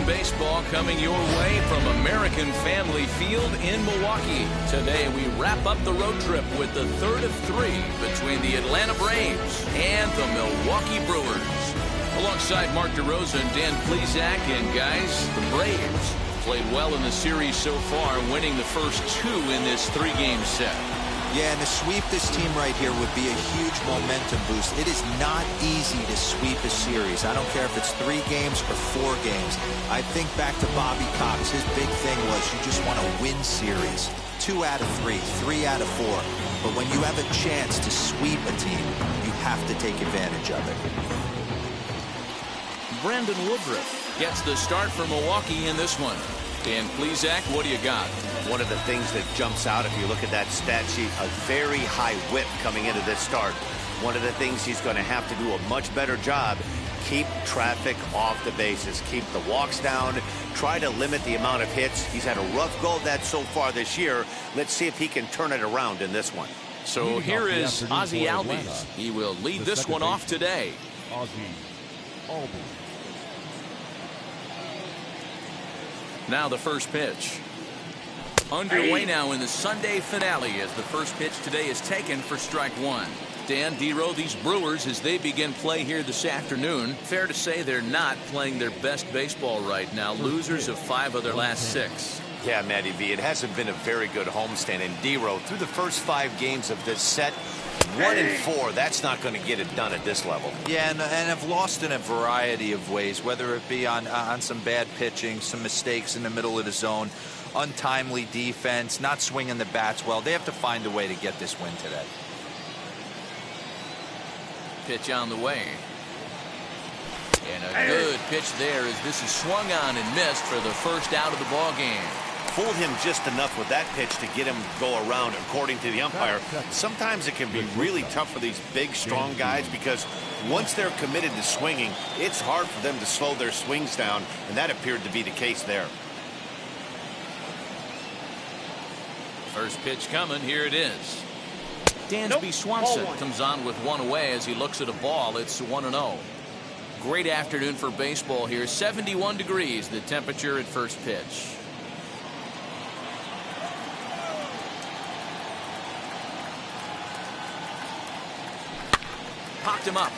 baseball coming your way from American Family Field in Milwaukee. Today we wrap up the road trip with the third of three between the Atlanta Braves and the Milwaukee Brewers. Alongside Mark DeRosa and Dan Plesac, and guys, the Braves played well in the series so far, winning the first two in this three-game set. Yeah, and to sweep this team right here would be a huge momentum boost. It is not easy to sweep a series. I don't care if it's 3 games or 4 games. I think back to Bobby Cox. His big thing was you just want to win series. 2 out of 3, 3 out of 4. But when you have a chance to sweep a team, you have to take advantage of it. Brandon Woodruff gets the start for Milwaukee in this one. Dan Plesac, what do you got? One of the things that jumps out, if you look at that stat sheet, a very high whip coming into this start. One of the things he's going to have to do a much better job, keep traffic off the bases, keep the walks down, try to limit the amount of hits. He's had a rough go of that so far this year. Let's see if he can turn it around in this one. So here is Ozzie Albies. He will lead this one off today. Ozzie Albies. Now the first pitch. Underway now in the Sunday finale as the first pitch today is taken for strike one. Dan, D-Row, these Brewers, as they begin play here this afternoon, fair to say they're not playing their best baseball right now. Losers of 5 of their last 6. Yeah, Matty V, it hasn't been a very good homestand. And D-Row, through the first 5 games of this set, 1-4, that's not going to get it done at this level. Yeah, and have lost in a variety of ways, whether it be on some bad pitching, some mistakes in the middle of the zone, untimely defense, not swinging the bats well. They have to find a way to get this win today. Pitch on the way. And a good pitch there as this is swung on and missed for the first out of the ball game. Fooled him just enough with that pitch to get him go around, according to the umpire. Sometimes it can be really tough for these big, strong guys because once they're committed to swinging, it's hard for them to slow their swings down, and that appeared to be the case there. First pitch coming. Here it is. Dansby Swanson comes on with one away as he looks at a ball. It's 1-0. Great afternoon for baseball here. 71 degrees the temperature at first pitch. Popped him up.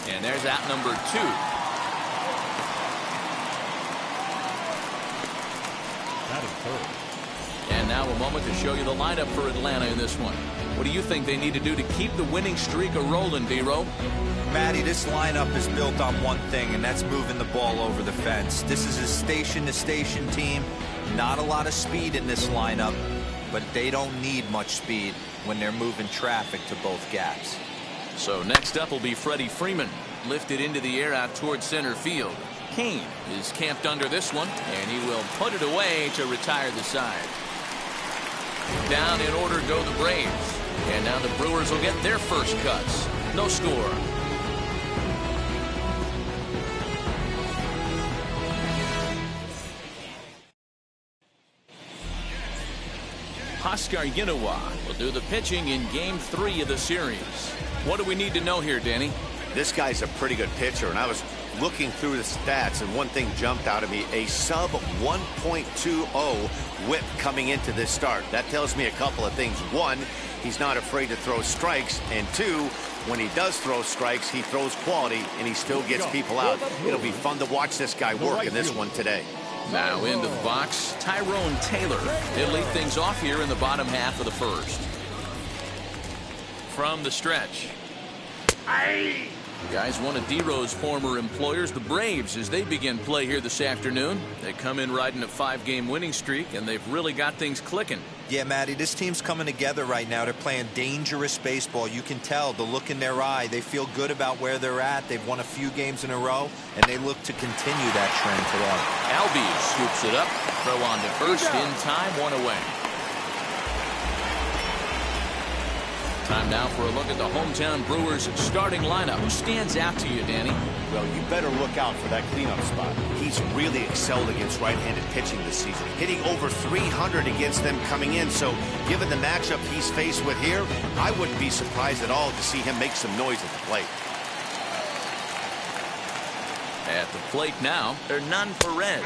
And there's out number 2. Batting third. And now a moment to show you the lineup for Atlanta in this one. What do you think they need to do to keep the winning streak a-rolling, D-Row? Matty, this lineup is built on one thing, and that's moving the ball over the fence. This is a station-to-station team. Not a lot of speed in this lineup, but they don't need much speed when they're moving traffic to both gaps. So next up will be Freddie Freeman, lifted into the air out towards center field. Kane is camped under this one, and he will put it away to retire the side. Down in order go the Braves, and now the Brewers will get their first cuts. No score. Oscar Ynoa will do the pitching in Game 3 of the series. What do we need to know here, Danny? This guy's a pretty good pitcher, and I was looking through the stats, and one thing jumped out at me, a sub 1.20 whip coming into this start. That tells me a couple of things. One, he's not afraid to throw strikes, and 2, when he does throw strikes, he throws quality, and he still gets people out. It'll be fun to watch this guy work in this one today. Now into the box, Tyrone Taylor. He'll lead things off here in the bottom half of the first. From the stretch. Guys, one of D-Row's former employers, the Braves, as they begin play here this afternoon. They come in riding a 5-game winning streak, and they've really got things clicking. Yeah, Matty, this team's coming together right now. They're playing dangerous baseball. You can tell the look in their eye. They feel good about where they're at. They've won a few games in a row, and they look to continue that trend today. Albies scoops it up. Throw on to first in time, 1 away. Time now for a look at the hometown Brewers starting lineup. Who stands out to you, Danny? Well, you better look out for that cleanup spot. He's really excelled against right-handed pitching this season, hitting over 300 against them coming in. So given the matchup he's faced with here, I wouldn't be surprised at all to see him make some noise at the plate. At the plate now, Hernan Perez,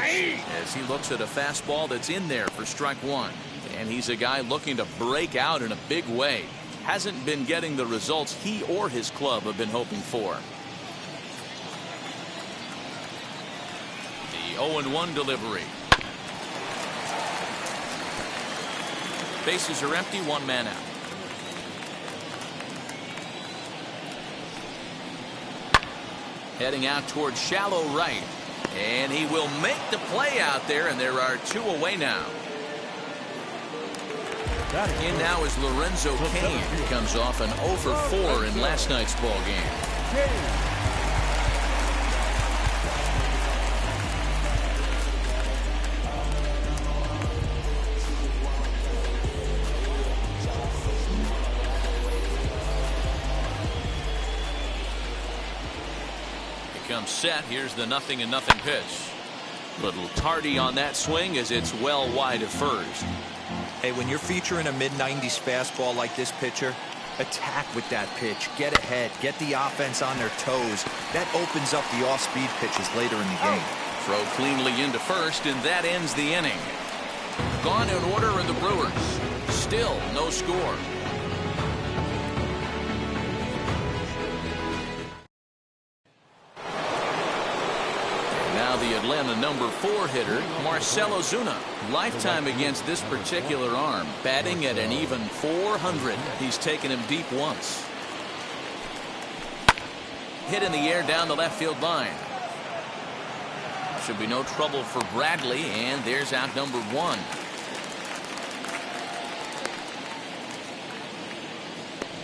as he looks at a fastball that's in there for strike one. And he's a guy looking to break out in a big way. Hasn't been getting the results he or his club have been hoping for. The 0-1 delivery. Bases are empty, one man out. Heading out towards shallow right. And he will make the play out there, and there are two away now. In now is Lorenzo Cain. He comes off an 0 for 4 in last night's ball game. Comes set. Here's the 0-0 pitch. Little tardy on that swing as it's well wide of first. Hey, when you're featuring a mid-90s fastball like this pitcher, attack with that pitch. Get ahead. Get the offense on their toes. That opens up the off-speed pitches later in the game. Throw cleanly into first, and that ends the inning. Gone in order are the Brewers. Still no score. The Atlanta number 4 hitter, Marcell Ozuna. Lifetime against this particular arm, batting at an even .400. He's taken him deep once. Hit in the air down the left field line. Should be no trouble for Bradley, and there's out number 1.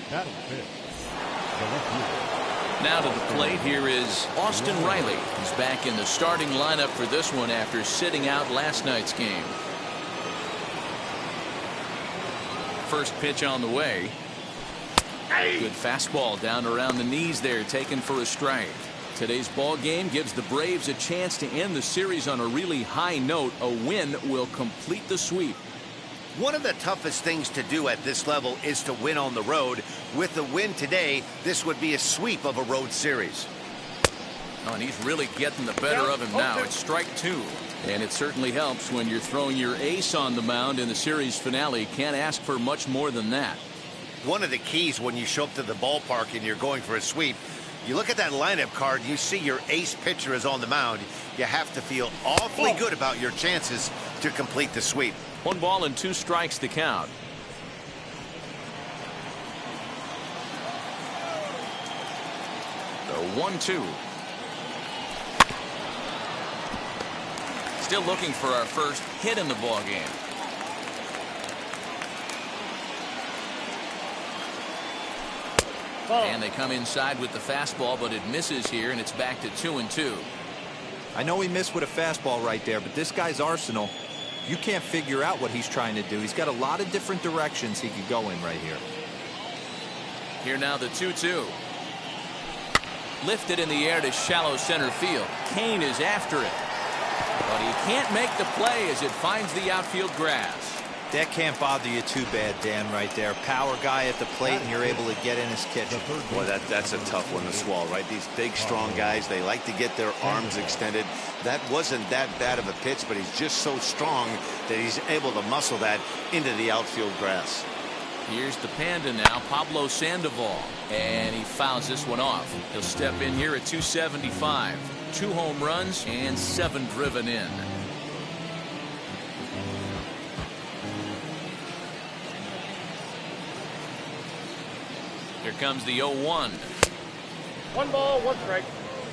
Batting pitch. The left fielder. Now to the plate, here is Austin Riley. He's back in the starting lineup for this one after sitting out last night's game. First pitch on the way. Good fastball down around the knees there, taken for a strike. Today's ball game gives the Braves a chance to end the series on a really high note. A win will complete the sweep. One of the toughest things to do at this level is to win on the road. With the win today, this would be a sweep of a road series. Oh, and he's really getting the better of him now. It's strike 2. And it certainly helps when you're throwing your ace on the mound in the series finale. Can't ask for much more than that. One of the keys when you show up to the ballpark and you're going for a sweep, you look at that lineup card, you see your ace pitcher is on the mound. You have to feel awfully good about your chances to complete the sweep. 1 ball and 2 strikes to count. The 1-2. Still looking for our first hit in the ball game. And they come inside with the fastball, but it misses here, and it's back to 2-2. I know he missed with a fastball right there, but this guy's arsenal, you can't figure out what he's trying to do. He's got a lot of different directions he could go in right here. Here now the 2-2. Lifted in the air to shallow center field. Cain is after it, but he can't make the play as it finds the outfield grass. That can't bother you too bad, Dan, right there. Power guy at the plate, and you're able to get in his kitchen. Boy, that's a tough one to swallow, right? These big, strong guys, they like to get their arms extended. That wasn't that bad of a pitch, but he's just so strong that he's able to muscle that into the outfield grass. Here's the Panda now, Pablo Sandoval, and he fouls this one off. He'll step in here at 275. 2 home runs and 7 driven in. Here comes the 0-1. 1 ball, 1 strike.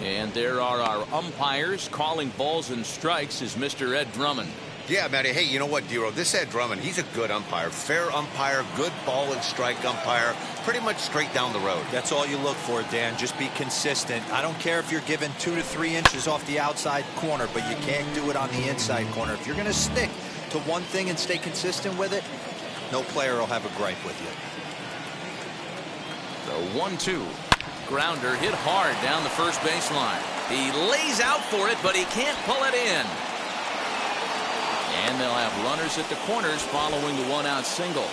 And there are our umpires calling balls and strikes is Mr. Ed Drummond. Yeah, Matty. Hey, you know what, Dero? This Ed Drummond, he's a good umpire. Fair umpire, good ball and strike umpire. Pretty much straight down the road. That's all you look for, Dan. Just be consistent. I don't care if you're given 2 to 3 inches off the outside corner, but you can't do it on the inside corner. If you're going to stick to one thing and stay consistent with it, no player will have a gripe with you. The 1-2. Grounder hit hard down the first baseline. He lays out for it, but he can't pull it in. And they'll have runners at the corners following the 1-out single.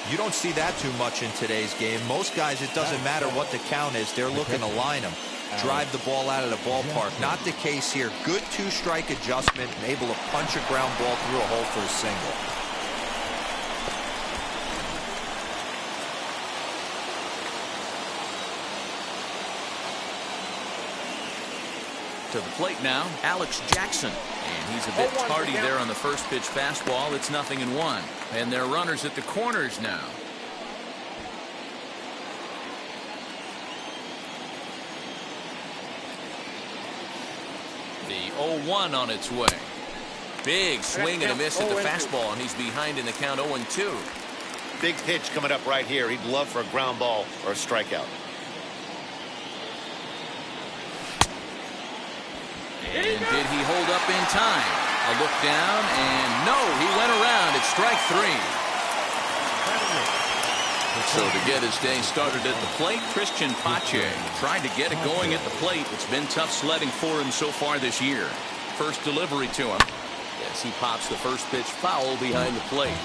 You don't see that too much in today's game. Most guys, it doesn't matter what the count is. They're looking to line them. drive the ball out of the ballpark. Not the case here. Good two-strike adjustment and able to punch a ground ball through a hole for a single. To the plate now, Alex Jackson. And he's a bit tardy there on the first pitch fastball. It's 0-1. And they're runners at the corners now. The 0-1 on its way. Big swing and a miss at the fastball, and he's behind in the count 0-2. Big pitch coming up right here. He'd love for a ground ball or a strikeout. And did he hold up in time? A look down, and no, he went around. It's strike 3. So to get his day started at the plate, Christian Pache tried to get it going at the plate. It's been tough sledding for him so far this year. First delivery to him as he pops the first pitch foul behind the plate.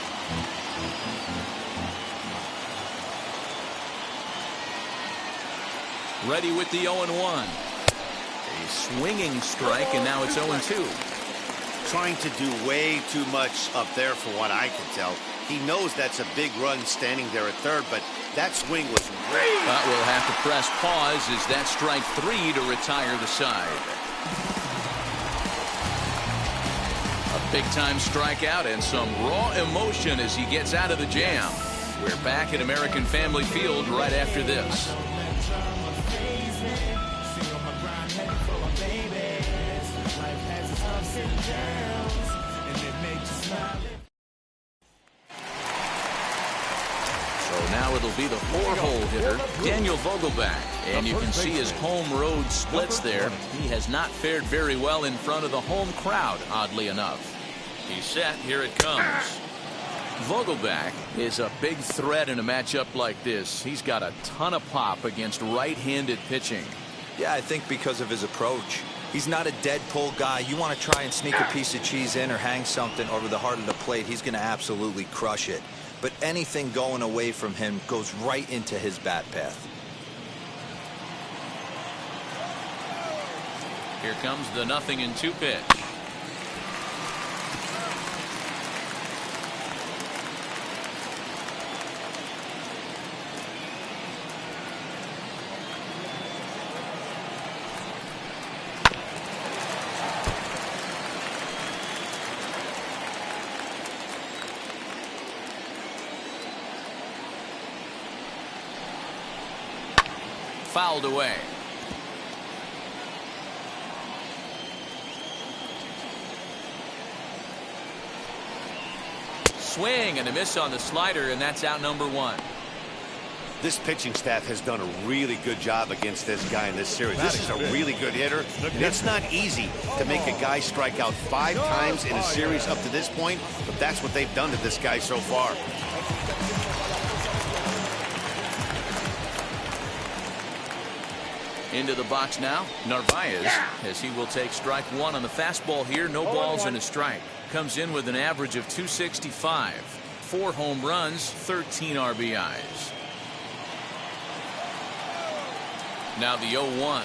Ready with the 0-1. A swinging strike, and now it's 0-2. Trying to do way too much up there for what I can tell. He knows that's a big run standing there at third, but that swing was great. But we'll have to press pause as that strike 3 to retire the side. A big-time strikeout and some raw emotion as he gets out of the jam. We're back at American Family Field right after this. So now it'll be the 4-hole hitter, Daniel Vogelbach. And you can see his home road splits there. He has not fared very well in front of the home crowd, oddly enough. He's set. Here it comes. Vogelbach is a big threat in a matchup like this. He's got a ton of pop against right-handed pitching. Yeah, I think because of his approach. He's not a dead pull guy. You want to try and sneak a piece of cheese in or hang something over the heart of the plate, he's going to absolutely crush it. But anything going away from him goes right into his bat path. Here comes the 0-2 pitch. Fouled away. Swing and a miss on the slider, and that's out number 1. This pitching staff has done a really good job against this guy in this series. This is a really good hitter. It's not easy to make a guy strike out 5 times in a series up to this point, but that's what they've done to this guy so far. Into the box now, Narvaez, as he will take strike 1 on the fastball here. No balls and a strike. Comes in with an average of 265. 4 home runs, 13 RBIs. Now the 0-1.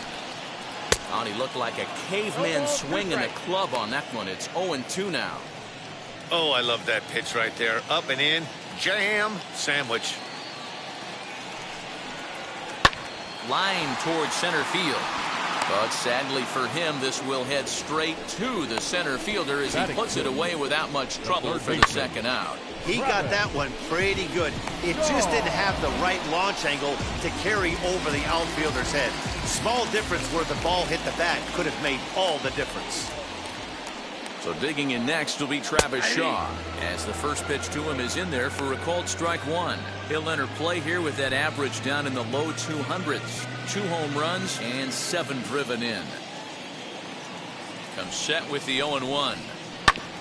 Oh, he looked like a caveman swinging a club on that one. It's 0-2 now. Oh, I love that pitch right there. Up and in. Jam sandwich. Line towards center field. But sadly for him, this will head straight to the center fielder as he puts it away without much trouble for the second out. He got that one pretty good. It just didn't have the right launch angle to carry over the outfielder's head. Small difference where the ball hit the bat could have made all the difference. So digging in next will be Travis Shaw, as the first pitch to him is in there for a called strike 1. He'll enter play here with that average down in the low 200s. 2 home runs and 7 driven in. Comes set with the 0-1.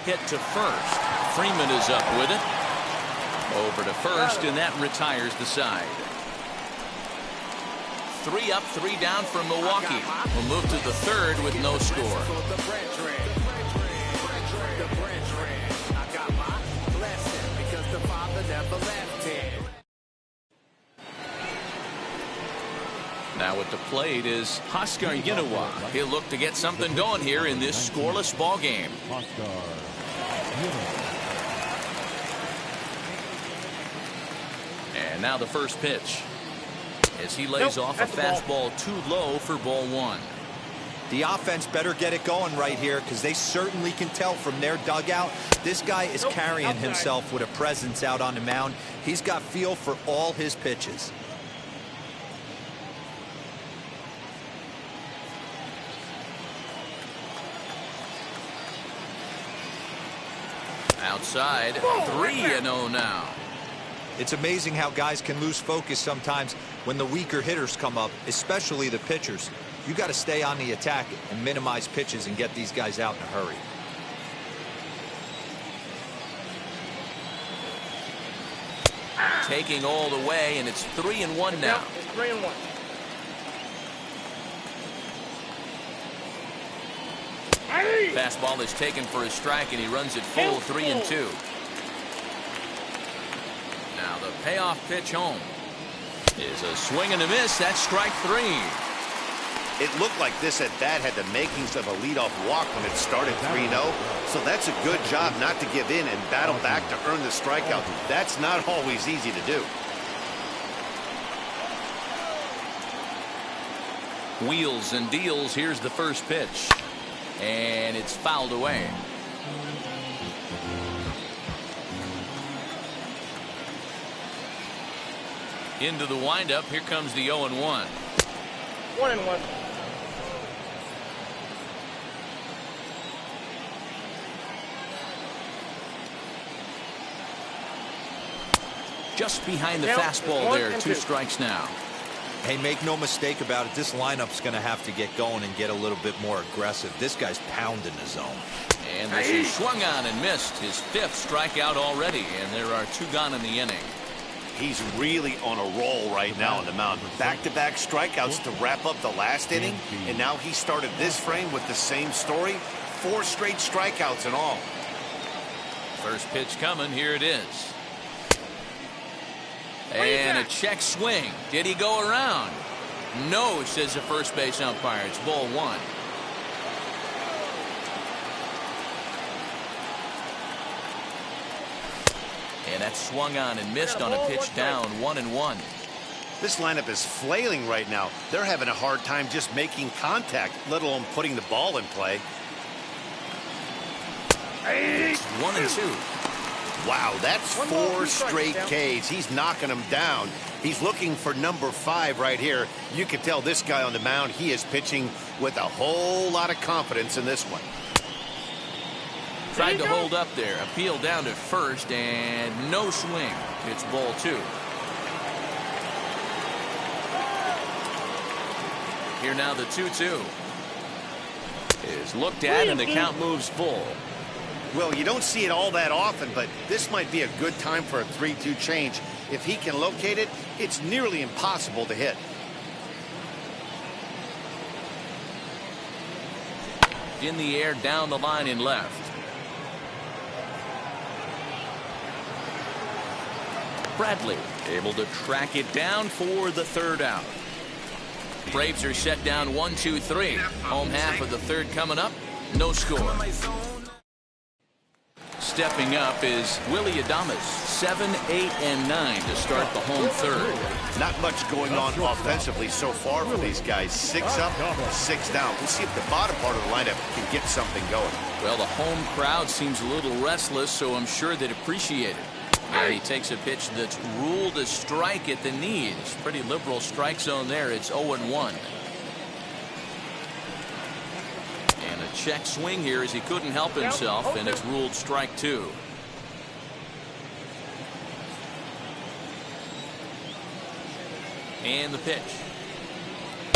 Hit to first. Freeman is up with it. Over to first, and that retires the side. 3 up, 3 down from Milwaukee. We'll move to the third with no score. Now with at the plate is Huascar Ynoa. He'll look to get something going here in this scoreless ball game. And now the first pitch as he lays off a fastball too low for ball one. The offense better get it going right here because they certainly can tell from their dugout. This guy is carrying himself with a presence out on the mound. He's got feel for all his pitches. Outside, 3-0 now. It's amazing how guys can lose focus sometimes when the weaker hitters come up, especially the pitchers. You got to stay on the attack and minimize pitches and get these guys out in a hurry. Taking all the way, and it's 3-1 now. It's 3-1. Fastball is taken for a strike, and he runs it full 3-2. Now the payoff pitch home is a swing and a miss. That's strike 3. It looked like this at bat had the makings of a leadoff walk when it started 3-0. So that's a good job not to give in and battle back to earn the strikeout. That's not always easy to do. Wheels and deals. Here's the first pitch. And it's fouled away. Into the windup. Here comes the 0-1. 1-1. Just behind the fastball there. 2 strikes now. Hey, make no mistake about it. This lineup's going to have to get going and get a little bit more aggressive. This guy's pounding the zone. And this is swung on and missed. His 5th strikeout already, and there are 2 gone in the inning. He's really on a roll right now on the mound. Back-to-back strikeouts to wrap up the last inning, and now he started this frame with the same story. 4 straight strikeouts in all. First pitch coming. Here it is. And a check swing. Did he go around? No, says the first base umpire. It's ball 1. And that's swung on and missed on a pitch down. 1-1. This lineup is flailing right now. They're having a hard time just making contact, let alone putting the ball in play. It's 1-2. Wow, that's 4 straight Ks. He's knocking them down. He's looking for number 5 right here. You can tell this guy on the mound, he is pitching with a whole lot of confidence in this one. Tried to hold up there. Appeal down to first, and no swing. It's ball 2. Here now the 2-2 is looked at, and the count moves full. Well, you don't see it all that often, but this might be a good time for a 3-2 change. If he can locate it, it's nearly impossible to hit. In the air, down the line in left. Bradley able to track it down for the 3rd out. Braves are set down 1-2-3. Home half of the 3rd coming up. No score. Stepping up is Willy Adames. 7, 8, and 9 to start the home 3rd. Not much going on offensively so far for these guys. 6 up, 6 down. We'll see if the bottom part of the lineup can get something going. Well, the home crowd seems a little restless, so I'm sure they'd appreciate it. And he takes a pitch that's ruled a strike at the knees. Pretty liberal strike zone there. It's 0-1. And a check swing here as he couldn't help himself, and it's ruled strike 2. And the pitch.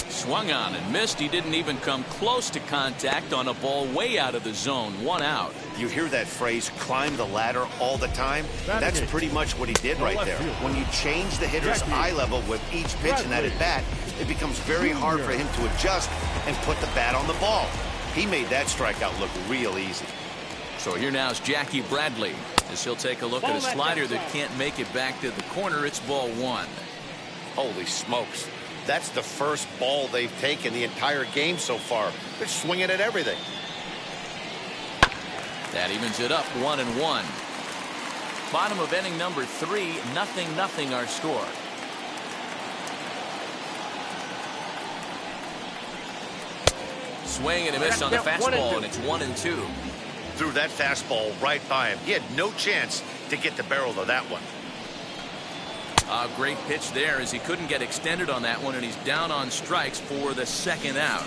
Swung on and missed. He didn't even come close to contact on a ball way out of the zone. 1 out. You hear that phrase, climb the ladder, all the time? That's pretty much what he did right there. When you change the hitter's eye level with each pitch in that at-bat, it becomes very hard for him to adjust and put the bat on the ball. He made that strikeout look real easy. So here now is Jackie Bradley as he'll take a look at a slider that can't make it back to the corner. It's ball 1. Holy smokes. That's the first ball they've taken the entire game so far. They're swinging at everything. That evens it up 1-1. Bottom of inning number 3, 0-0 our score. Swing and a miss on the fastball, and it's 1-2. Threw that fastball right by him. He had no chance to get the barrel of that one. A great pitch there as he couldn't get extended on that one, and he's down on strikes for the second out.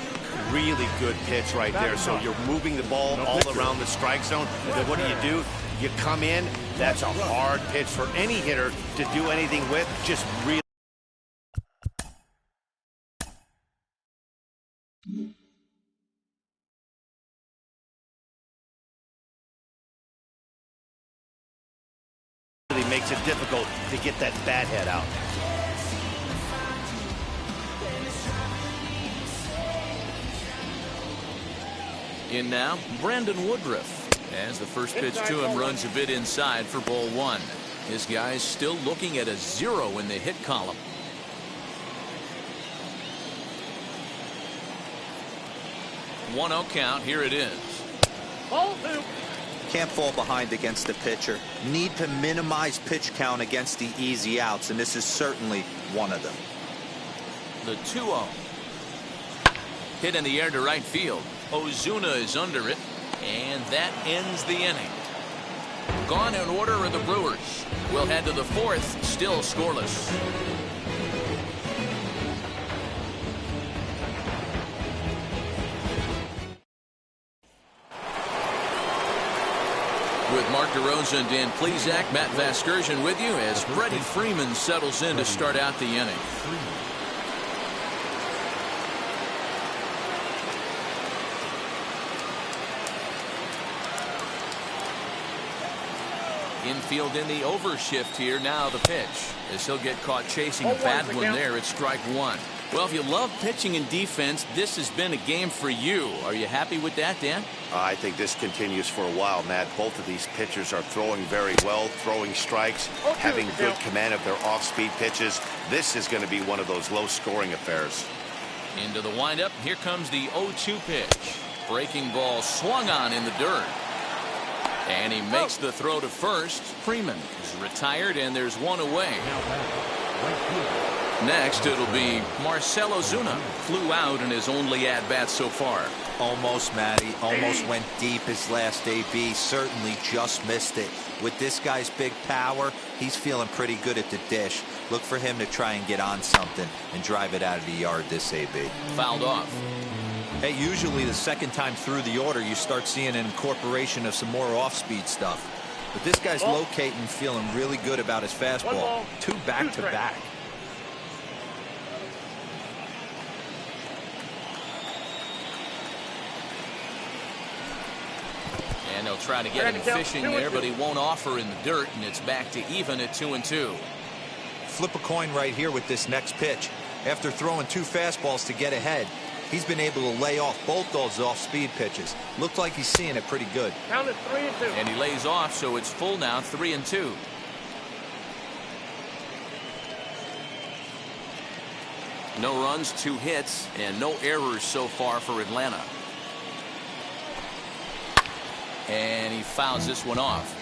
Really good pitch right there. So you're moving the ball all around the strike zone. Then what do? You come in. That's a hard pitch for any hitter to do anything with. Just really. Makes it difficult to get that bat head out. In now, Brandon Woodruff, as the first pitch to him runs a bit inside for ball 1. This guy's still looking at a 0 in the hit column. One 0 count. Here it is. Ball 2. Can't fall behind against the pitcher. Need to minimize pitch count against the easy outs, and this is certainly one of them. The 2-0. Hit in the air to right field. Ozuna is under it, and that ends the inning. Gone in order are the Brewers. We'll head to the 4th, still scoreless. With Mark DeRosa and Dan Plesac, Matt Vasgersian with you as Freddie Freeman settles in to start out the inning. Infield in the overshift here. Now the pitch as he'll get caught chasing a bad one there. It's strike 1. Well, if you love pitching and defense, this has been a game for you. Are you happy with that, Dan? I think this continues for a while, Matt. Both of these pitchers are throwing very well, throwing strikes, having good command of their off-speed pitches. This is going to be one of those low-scoring affairs. Into the windup. Here comes the 0-2 pitch. Breaking ball swung on in the dirt. And he makes the throw to first. Freeman is retired, and there's one away. Next, it'll be Marcell Ozuna. Flew out in his only at-bat so far. Almost, Matty. Almost went deep his last AB. Certainly just missed it. With this guy's big power, he's feeling pretty good at the dish. Look for him to try and get on something and drive it out of the yard this AB. Fouled off. Hey, usually the second time through the order, you start seeing an incorporation of some more off-speed stuff. But this guy's locating, feeling really good about his fastball. 2 back-to-back. And they'll try to get him fishing there, but he won't offer in the dirt, and it's back to even at 2-2. Flip a coin right here with this next pitch. After throwing 2 fastballs to get ahead, he's been able to lay off both those off-speed pitches. Looks like he's seeing it pretty good. Count is 3-2. And he lays off, so it's full now, 3-2. No runs, 2 hits, and no errors so far for Atlanta. And he fouls this one off.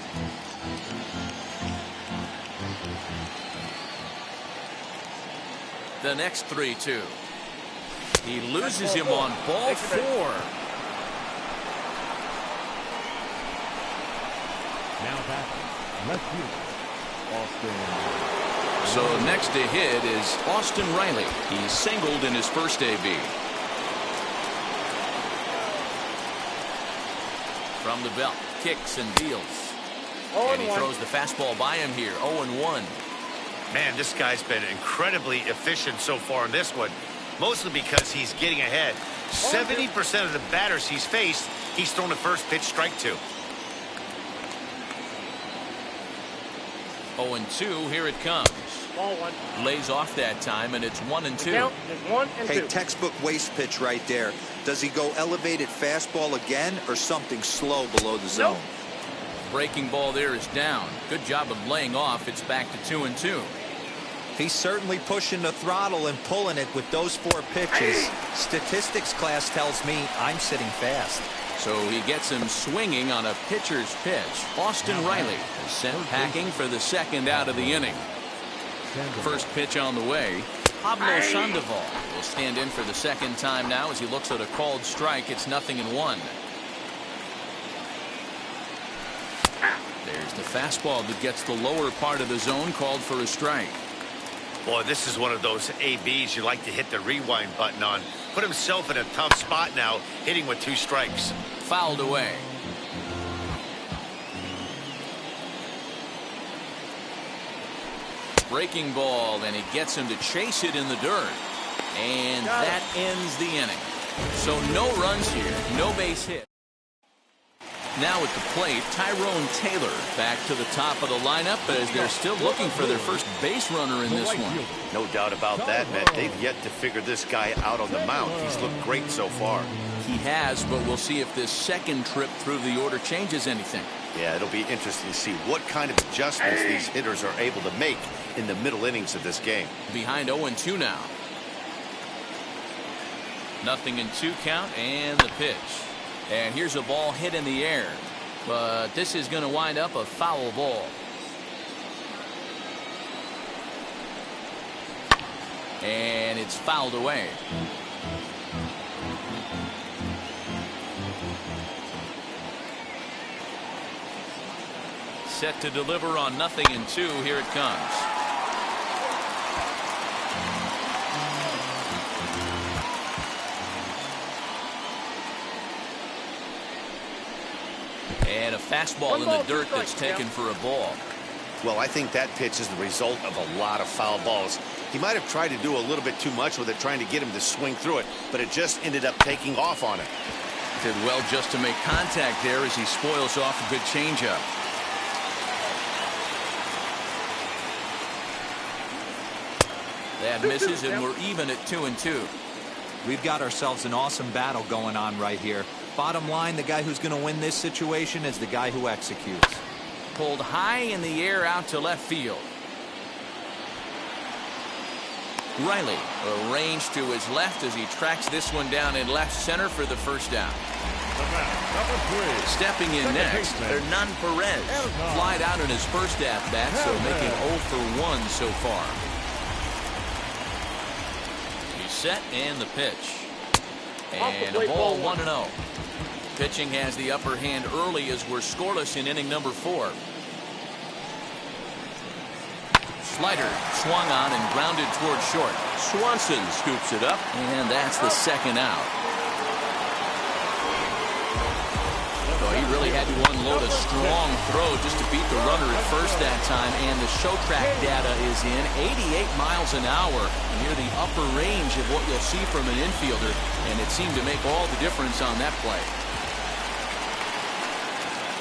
The next 3-2. He loses him on ball 4. Now back, left field, Austin. So next to hit is Austin Riley. He singled in his first AB. From the belt, kicks and deals. And he throws the fastball by him here, 0-1. Man, this guy's been incredibly efficient so far in this one, mostly because he's getting ahead. 70% of the batters he's faced, he's thrown the first pitch strike to. 0-2, here it comes. Ball 1. Lays off that time, and it's 1-2. Count is 1-2. Hey, textbook waste pitch right there. Does he go elevated fastball again or something slow below the zone? Breaking ball there is down. Good job of laying off. It's back to 2-2. He's certainly pushing the throttle and pulling it with those 4 pitches. Statistics class tells me I'm sitting fast. So he gets him swinging on a pitcher's pitch. Austin Riley is sent packing for the second out of the inning. First pitch on the way. Pablo Sandoval will stand in for the second time now as he looks at a called strike. It's 0-1. There's the fastball that gets the lower part of the zone, called for a strike. Boy, this is one of those ABs you like to hit the rewind button on. Put himself in a tough spot now, hitting with 2 strikes. Fouled away. Breaking ball, and he gets him to chase it in the dirt. And that ends the inning. So no runs here, no base hit. Now at the plate, Tyrone Taylor back to the top of the lineup as they're still looking for their first base runner in this one. No doubt about that, Matt. They've yet to figure this guy out on the mound. He's looked great so far. He has, but we'll see if this second trip through the order changes anything. Yeah, it'll be interesting to see what kind of adjustments these hitters are able to make in the middle innings of this game. Behind 0-2 now. 0-2 count, and the pitch. And here's a ball hit in the air, but this is going to wind up a foul ball. And it's fouled away. Set to deliver on 0-2. Here it comes. And a fastball in the dirt that's taken for a ball. Well, I think that pitch is the result of a lot of foul balls. He might have tried to do a little bit too much with it, trying to get him to swing through it, but it just ended up taking off on it. Did well just to make contact there as he spoils off a good changeup. That misses, and we're even at 2-2. We've got ourselves an awesome battle going on right here. Bottom line, the guy who's going to win this situation is the guy who executes. Pulled high in the air out to left field. Riley arranged to his left as he tracks this one down in left center for the first out. Stepping in next, Hernan Perez. Flied out in his first at-bat, so making 0 for 1 so far. He's set, and the pitch. And a ball 1-0. Pitching has the upper hand early as we're scoreless in inning number 4. Slider swung on and grounded toward short. Swanson scoops it up, and that's the second out. So he really had to unload a strong throw just to beat the runner at first that time, and the show track data is in 88 miles an hour near the upper range of what you'll see from an infielder, and it seemed to make all the difference on that play.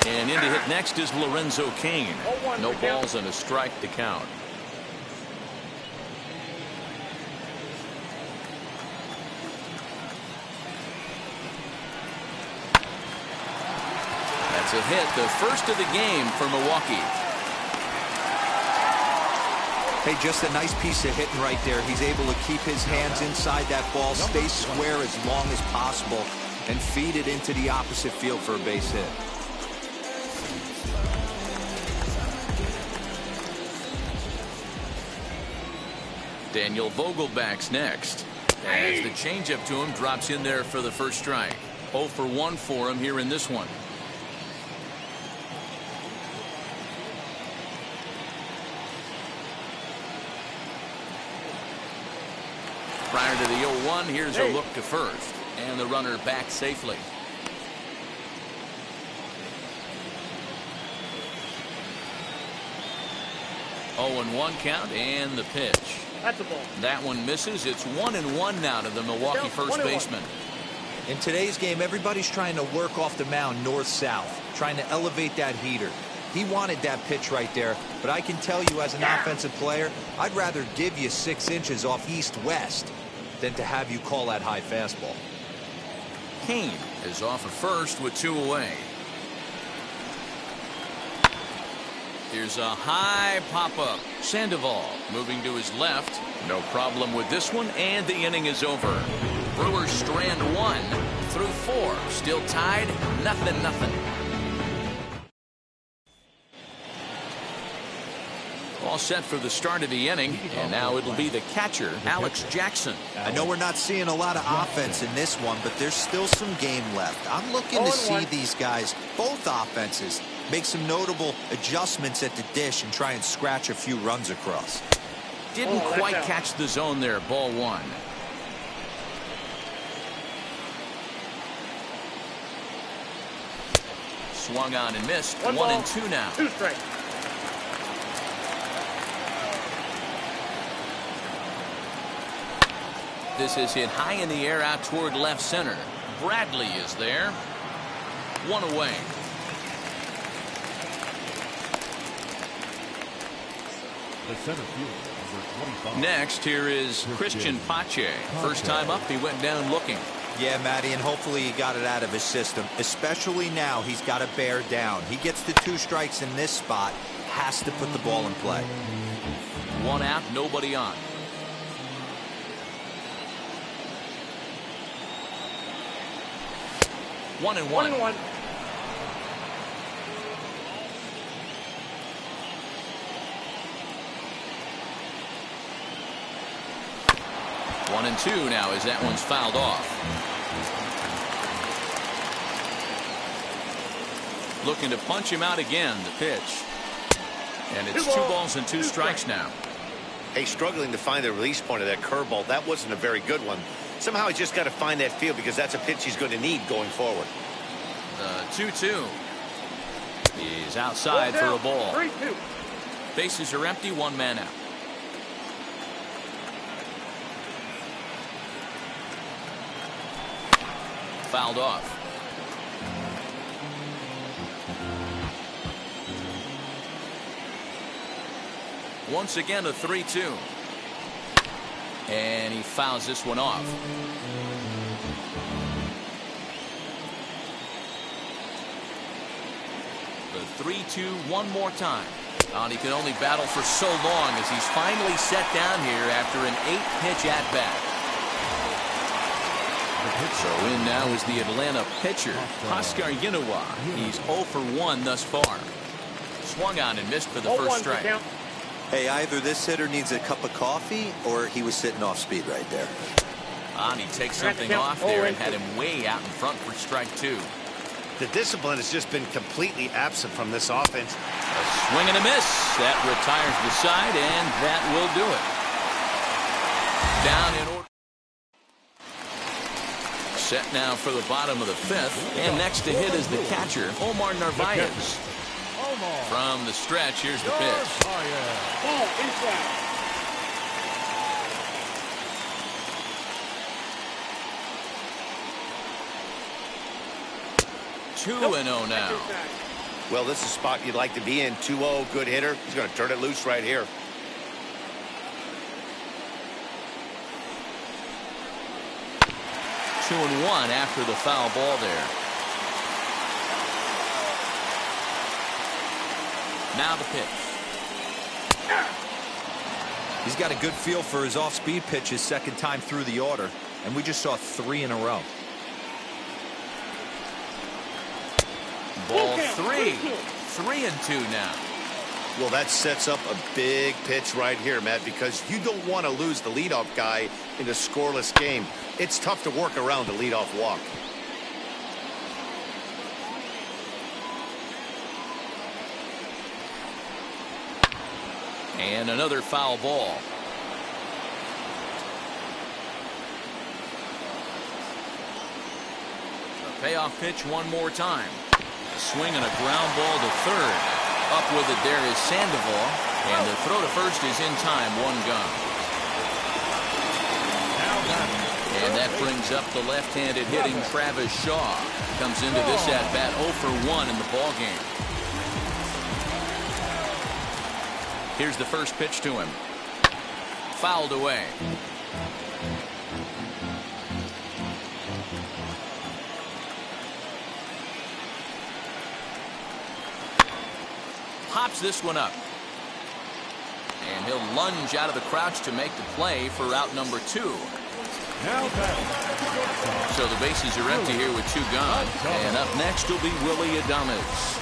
And in to hit next is Lorenzo Cain. No balls and a strike to count. That's a hit, the first of the game for Milwaukee. Hey, just a nice piece of hitting right there. He's able to keep his hands inside that ball, stay square as long as possible, and feed it into the opposite field for a base hit. Daniel Vogelback's next. As the changeup to him drops in there for the first strike. 0 for 1 for him here in this one. Prior to the 0-1, here's a look to first. And the runner back safely. Oh, 0-1 count, and the pitch. That's a ball. That one misses. It's 1-1 now to the Milwaukee first baseman. In today's game, everybody's trying to work off the mound north-south, trying to elevate that heater. He wanted that pitch right there, but I can tell you as an offensive player, I'd rather give you 6 inches off east-west than to have you call that high fastball. Cain is off at first with 2 away. Here's a high pop-up. Sandoval moving to his left. No problem with this one, and the inning is over. Brewers strand 1 through 4. Still tied, 0-0. All set for the start of the inning, and now it'll be the catcher, Alex Jackson. I know we're not seeing a lot of offense in this one, but there's still some game left. I'm looking to see these guys, both offenses, make some notable adjustments at the dish and try and scratch a few runs across. Didn't quite catch the zone there. Ball 1. Swung on and missed. 1-2 now. 2 strikes. This is hit high in the air out toward left center. Bradley is there. 1 away. The center fielder, number 25. Next, here is Christian Pache. First time up, he went down looking. Yeah, Matty, and hopefully he got it out of his system. Especially now, he's got to bear down. He gets the 2 strikes in this spot, has to put the ball in play. 1 out, nobody on. One and one. 1-1. One and 2 now as that one's fouled off. Looking to punch him out again, the pitch. And it's 2 balls and 2 strikes now. Hey, struggling to find the release point of that curveball. That wasn't a very good one. Somehow he's just got to find that feel because that's a pitch he's going to need going forward. The 2-2. He's outside for a ball. 3-2. Bases are empty, 1 man out. Fouled off. Once again, a 3-2. And he fouls this one off. The 3-2 one more time. And he can only battle for so long as he's finally set down here after an 8-pitch at-bat. So in now is the Atlanta pitcher, Oscar Ynoa. He's 0 for 1 thus far. Swung on and missed for the first strike. Hey, either this hitter needs a cup of coffee or he was sitting off speed right there. And he takes something off there and had him way out in front for strike 2. The discipline has just been completely absent from this offense. A swing and a miss. That retires the side, and that will do it. Down in order. Set now for the bottom of the 5th, and next to hit is the catcher, Omar Narvaez. From the stretch, here's the pitch. Ball inside. 2-0 now. Well, this is a spot you'd like to be in. 2-0, good hitter. He's going to turn it loose right here. Two and 1 after the foul ball there. Now the pitch. He's got a good feel for his off-speed pitches second time through the order, and we just saw 3 in a row. Ball 3. 3-2 now. Well, that sets up a big pitch right here, Matt, because you don't want to lose the leadoff guy in a scoreless game. It's tough to work around the leadoff walk. And another foul ball. The payoff pitch one more time. A swing and a ground ball to third. Up with it there is Sandoval. And the throw to first is in time. 1 gone. And that brings up the left-handed hitting Travis Shaw. Comes into this at-bat 0 for 1 in the ballgame. Here's the first pitch to him. Fouled away. pops this one up. And he'll lunge out of the crouch to make the play for out number 2. Now batting. So the bases are empty here with 2 gone. And up next will be Willy Adames.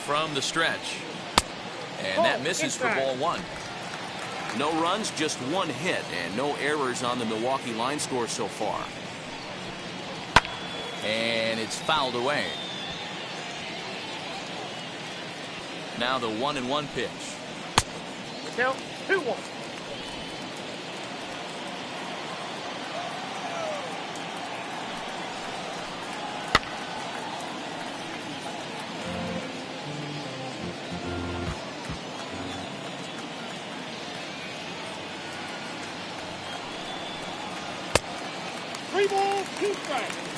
From the stretch. And that misses for ball 1. No runs, just 1 hit, and no errors on the Milwaukee line score so far. And it's fouled away. Now the 1-1 pitch. Count 2-1.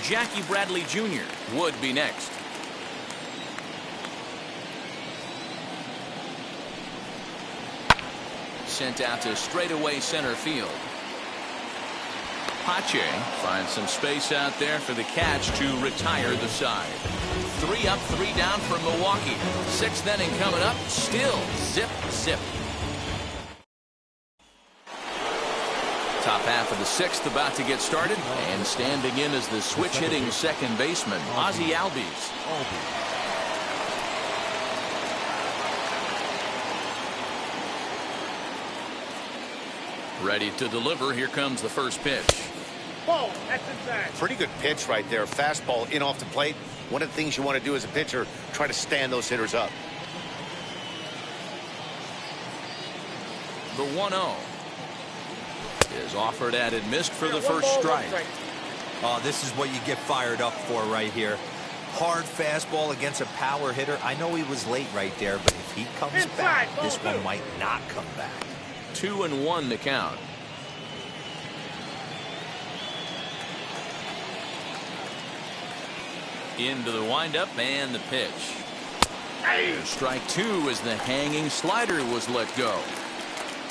Jackie Bradley Jr. would be next. Sent out to straightaway center field. Pache finds some space out there for the catch to retire the side. 3 up, 3 down for Milwaukee. 6th inning coming up. Still zip, zip. Top half of the 6th about to get started, and standing in as the switch-hitting second baseman, Ozzie Albies. Ready to deliver. Here comes the first pitch. Ball, that's inside. Pretty good pitch right there. Fastball in off the plate. One of the things you want to do as a pitcher, try to stand those hitters up. The 1-0. Is offered at and missed for the first strike. Oh, this is what you get fired up for right here. Hard fastball against a power hitter. I know he was late right there, but if he comes back, this one might not come back. 2-1 the count. Into the windup and the pitch. Strike 2 as the hanging slider was let go.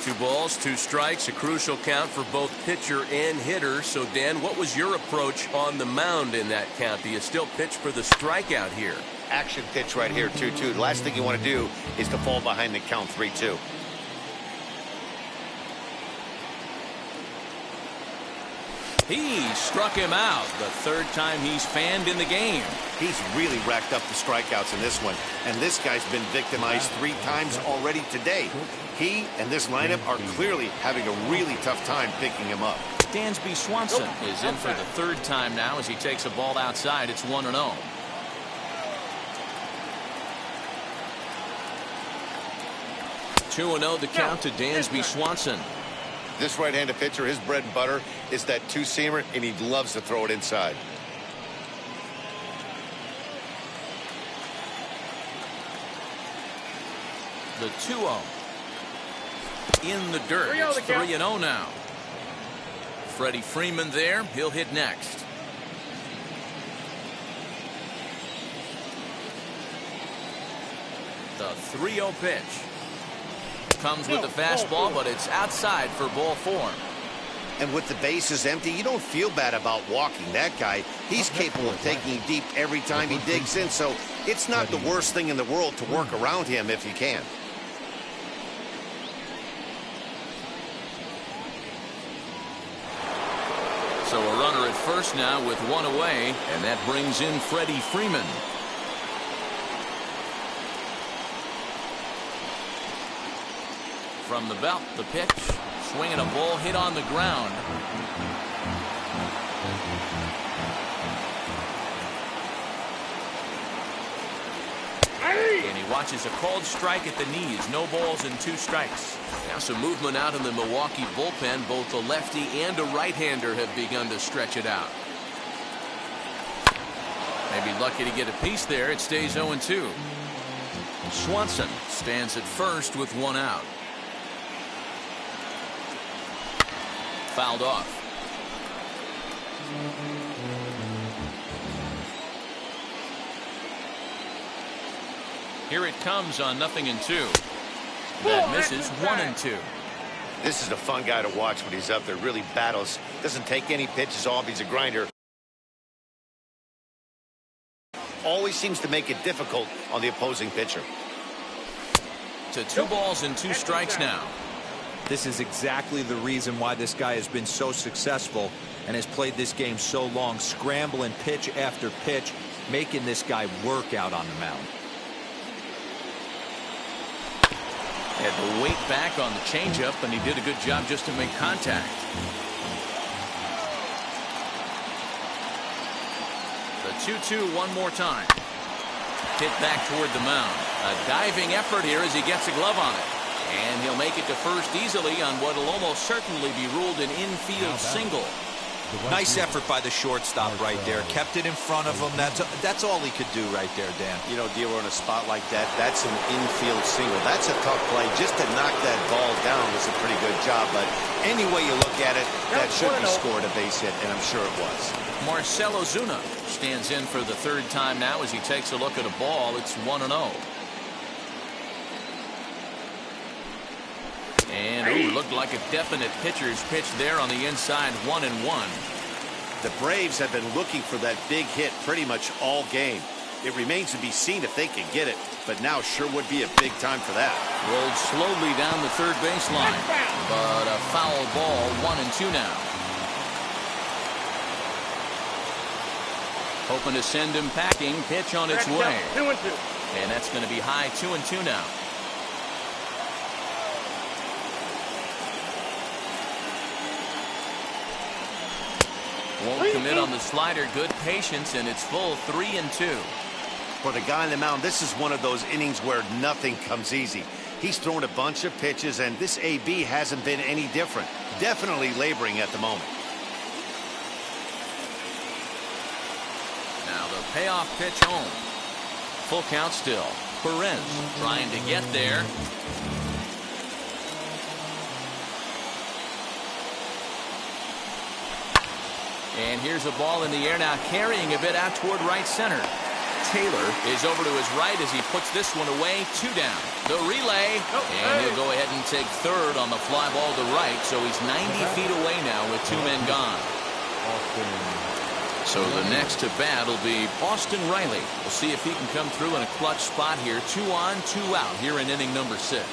2 balls, 2 strikes, a crucial count for both pitcher and hitter. So, Dan, what was your approach on the mound in that count? Do you still pitch for the strikeout here? Action pitch right here, 2-2. The last thing you want to do is to fall behind the count 3-2. He struck him out. The 3rd time he's fanned in the game. He's really racked up the strikeouts in this one, and this guy's been victimized 3 times already today. He and this lineup are clearly having a really tough time picking him up. Dansby Swanson is in for the 3rd time now as he takes a ball outside. It's 1-0. The count to Dansby Swanson. This right-handed pitcher, his bread and butter is that 2-seamer, and he loves to throw it inside. The 2-0. In the dirt. It's 3-0 now. Freddie Freeman there. He'll hit next. The 3-0 pitch. Comes with the fastball, but it's outside for ball 4. And with the bases empty, you don't feel bad about walking that guy. He's capable of taking deep every time he digs in, so it's not the worst thing in the world to work around him if you can. So a runner at first now with 1 away, and that brings in Freddie Freeman. From the belt, the pitch, swinging a ball hit on the ground. And he watches a called strike at the knees. No balls and 2 strikes. Now some movement out in the Milwaukee bullpen. Both a lefty and a right-hander have begun to stretch it out. Maybe lucky to get a piece there. It stays 0-2. Swanson stands at first with 1 out. Fouled off. Here it comes on 0-2. That misses 1-2. This is a fun guy to watch when he's up there. Really battles. Doesn't take any pitches off. He's a grinder. always seems to make it difficult on the opposing pitcher. To 2 balls and 2 strikes now. This is exactly the reason why this guy has been so successful and has played this game so long, scrambling pitch after pitch, making this guy work out on the mound. Had to wait back on the changeup, and he did a good job just to make contact. The 2-2 one more time. Hit back toward the mound. A diving effort here as he gets a glove on it. And he'll make it to first easily on what will almost certainly be ruled an infield single. Nice effort by the shortstop right there. Kept it in front of him. That's all he could do right there, Dan. You know, Dero, in a spot like that, that's an infield single. That's a tough play. Just to knock that ball down was a pretty good job. But any way you look at it, that should be scored a base hit, and I'm sure it was. Marcell Ozuna stands in for the 3rd time now as he takes a look at a ball. It's 1-0. And looked like a definite pitcher's pitch there on the inside. 1-1. The Braves have been looking for that big hit pretty much all game. It remains to be seen if they can get it, but now sure would be a big time for that. Rolled slowly down the 3rd baseline, but a foul ball. 1-2 now. Hoping to send him packing. Pitch on its way. 2-2. And that's going to be high. 2-2 now. Won't commit on the slider. Good patience, and it's full. 3-2. For the guy on the mound, this is one of those innings where nothing comes easy. He's thrown a bunch of pitches, and this AB hasn't been any different. Definitely laboring at the moment. Now the payoff pitch home. Full count still. Perez trying to get there. And here's a ball in the air now, carrying a bit out toward right center. Taylor is over to his right as he puts this one away. 2 down. The relay, and he'll go ahead and take 3rd on the fly ball to right, so he's 90 feet away now with 2 men gone. So the next to bat will be Austin Riley. We'll see if he can come through in a clutch spot here. 2 on, 2 out here in inning number 6.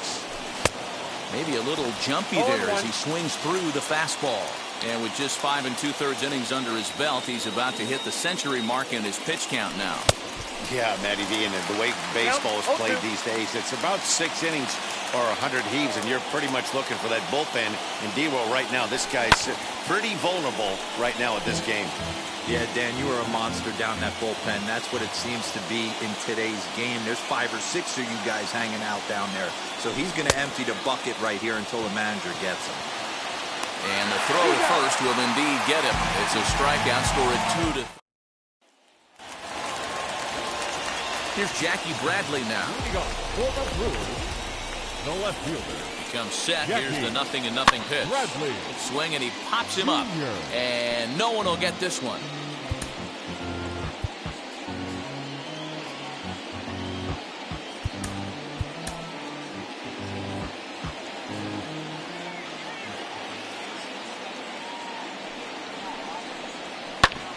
Maybe a little jumpy there as he swings through the fastball. And with just 5 2/3 innings under his belt, he's about to hit the century mark in his pitch count now. Yeah, Matty V, and the way baseball is played these days, it's about 6 innings or 100 heaves, and you're pretty much looking for that bullpen. And D-Roll right now, this guy's pretty vulnerable right now at this game. Yeah, Dan, you are a monster down that bullpen. That's what it seems to be in today's game. There's 5 or 6 of you guys hanging out down there. So he's going to empty the bucket right here until the manager gets him. And the throw first will indeed get him. It's a strikeout, score at 2-2. Here's Jackie Bradley now. The left fielder. He comes set. Jackie Here's the 0-0 pitch. Bradley. Swing, and he pops him up. And no one will get this one.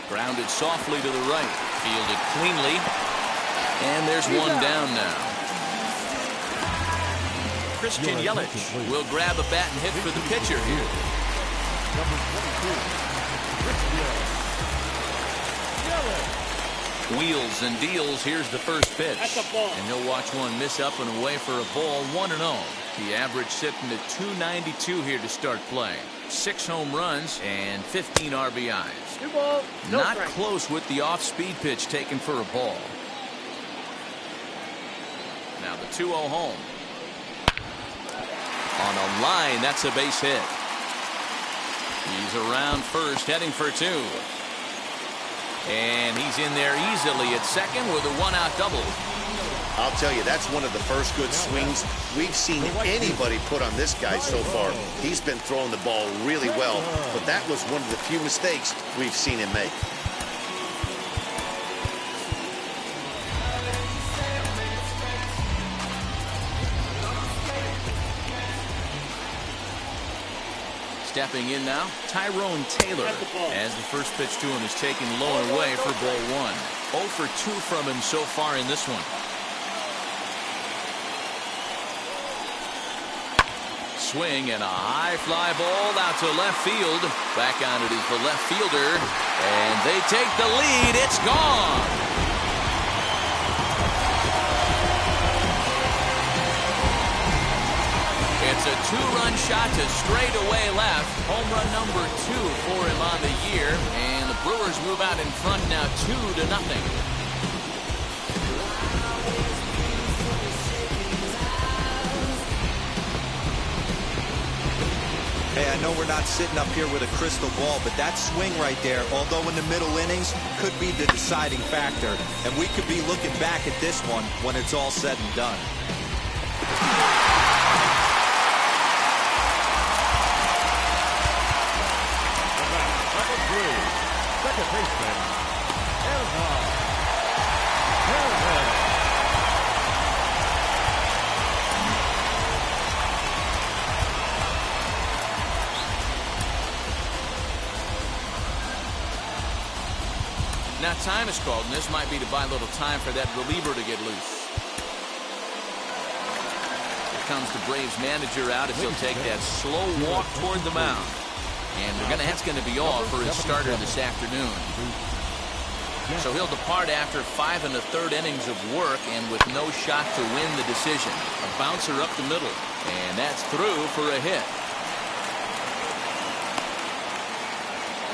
Grounded softly to the right. Fielded cleanly. And there's one down now. Christian Yelich will grab a bat and hit for the pitcher here. Number 22, Yelich. Wheels and deals. Here's the first pitch. That's a ball. And he'll watch one miss up and away for a ball. 1-0. The average sitting at 292 here to start play. 6 home runs and 15 RBIs. 2 balls, no Not strike. close with the off-speed pitch taken for a ball. Now the 2-0 home. On a line, that's a base hit. He's around first, heading for 2. And he's in there easily at second with a 1-out double. I'll tell you, that's one of the first good swings we've seen anybody put on this guy so far. He's been throwing the ball really well, but that was one of the few mistakes we've seen him make. Stepping in now, Tyrone Taylor, as the first pitch to him is taken low and away for ball one. 0 for 2 from him so far in this one. Swing and a high fly ball out to left field. Back on it is the left fielder, and they take the lead. It's gone. It's a 2-run shot to straightaway left. Home run number 2 for him on the year. And the Brewers move out in front now 2-0. Hey, I know we're not sitting up here with a crystal ball, but that swing right there, although in the middle innings, could be the deciding factor. And we could be looking back at this one when it's all said and done. Second baseman, Erhard. Now time is called, and this might be to buy a little time for that reliever to get loose. Here comes the Braves manager out as he'll take that slow walk toward the mound. And that's going to be all for his starter this afternoon. So he'll depart after 5 1/3 innings of work and with no shot to win the decision. A bouncer up the middle, and that's through for a hit.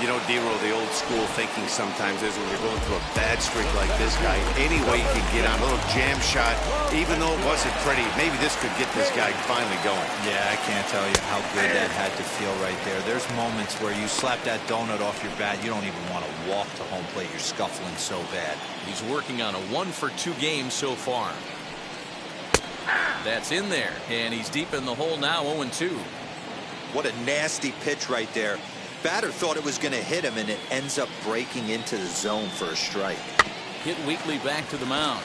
You know, D-Roll, the old school thinking sometimes is when you're going through a bad streak like this guy, any way you can get on a little jam shot, even though it wasn't pretty, maybe this could get this guy finally going. Yeah, I can't tell you how good that had to feel right there. There's moments where you slap that donut off your bat, you don't even want to walk to home plate. You're scuffling so bad. He's working on a 1 for 2 game so far. That's in there, and he's deep in the hole now, 0-2. What a nasty pitch right there. Batter thought it was going to hit him, and it ends up breaking into the zone for a strike. Hit weakly back to the mound.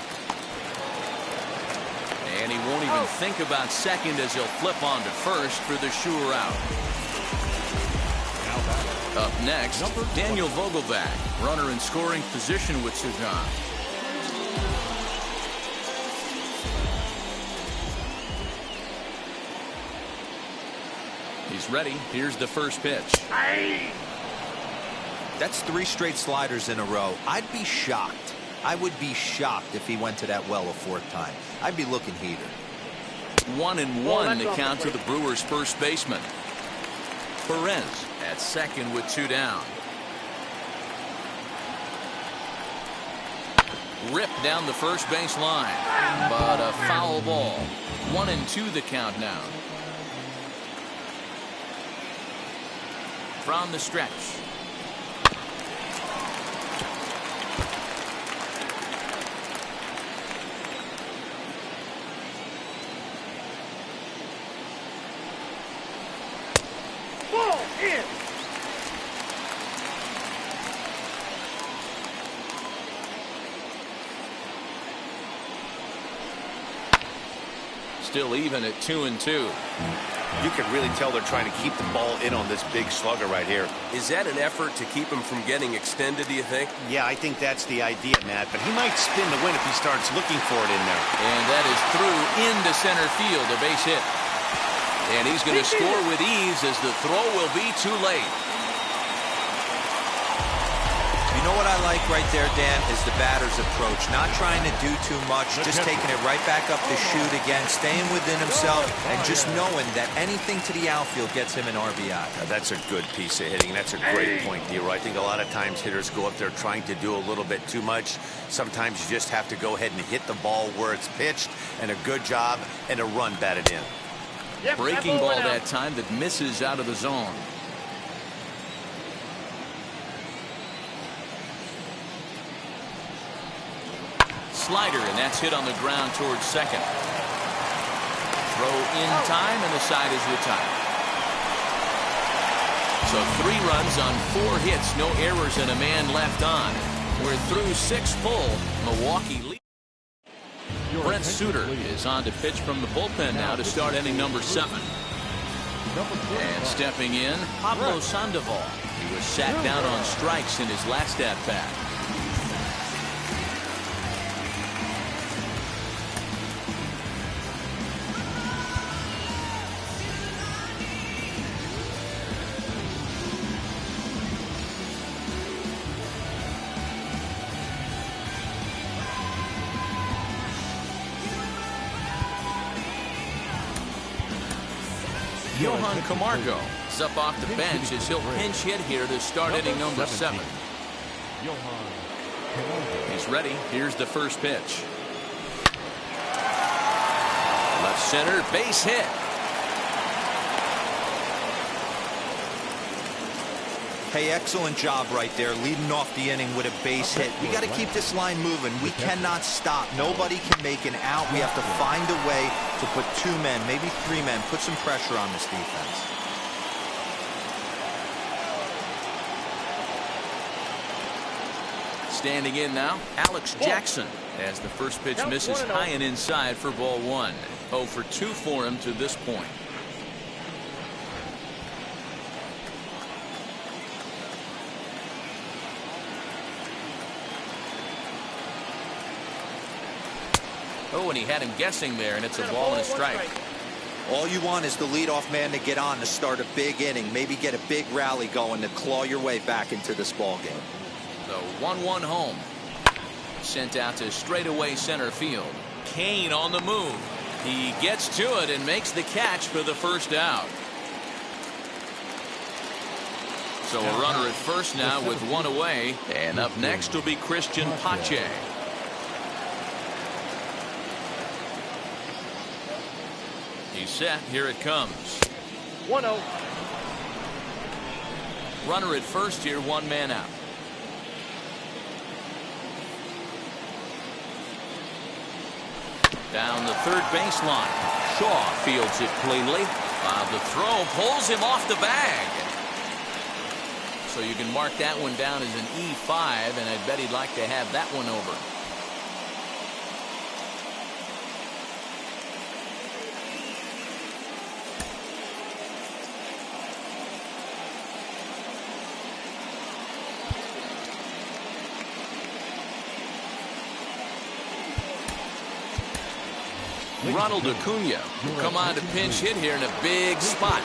And he won't even think about second as he'll flip on to first for the sure out. Up next, Daniel Vogelbach, runner in scoring position with Sajan. He's ready. Here's the first pitch. That's 3 straight sliders in a row. I'd be shocked. I would be shocked if he went to that well a 4th time. I'd be looking heater. 1-1 the count to the Brewers' first baseman. Perez at second with 2 down. Ripped down the first base line, but a foul ball. 1-2 the count now. From the stretch. Ball in. Still even at 2-2. You can really tell they're trying to keep the ball in on this big slugger right here. Is that an effort to keep him from getting extended, do you think? Yeah, I think that's the idea, Matt, but he might spin the win if he starts looking for it in there. And that is through into center field, a base hit. And he's going to score with ease as the throw will be too late. You know what I like right there, Dan, is the batter's approach. Not trying to do too much, just taking it right back up to shoot again, staying within himself, and just knowing that anything to the outfield gets him an RBI. Now, that's a good piece of hitting. That's a great point, D-Roy. I think a lot of times hitters go up there trying to do a little bit too much. Sometimes you just have to go ahead and hit the ball where it's pitched, and a good job and a run batted in. Yep, Breaking ball that time that misses out of the zone. Slider, and that's hit on the ground towards second. Throw in time, and the side is retired. So 3 runs on 4 hits, no errors, and a man left on. We're through 6 full. Milwaukee leads. Brent Suter is on to pitch from the bullpen now to start inning number 7. And stepping in, Pablo Sandoval. He was sat down on strikes in his last at-bat. Johan Camargo is up off the bench as he'll pinch hit here to start inning number 7. He's ready. Here's the first pitch. Left center, base hit. Hey, excellent job right there, leading off the inning with a base hit. We got to keep this line moving. We cannot stop. Nobody can make an out. We have to find a way to put 2 men, maybe 3 men, put some pressure on this defense. Standing in now, Alex Jackson, as the first pitch misses high and inside for ball 1. 0 for 2 for him to this point. Oh, and he had him guessing there, and it's a ball and a strike. All you want is the leadoff man to get on to start a big inning, maybe get a big rally going to claw your way back into this ball game. The 1-1 home. Sent out to straightaway center field. Kane on the move. He gets to it and makes the catch for the first out. So a runner at first now with 1 away. And up next will be Christian Pache. He's set. Here it comes. 1-0. Runner at first here, 1 man out. Down the third baseline. Shaw fields it cleanly. The throw pulls him off the bag. So you can mark that one down as an E5, and I bet he'd like to have that one over. Ronald Acuna will come on to pinch hit here in a big spot.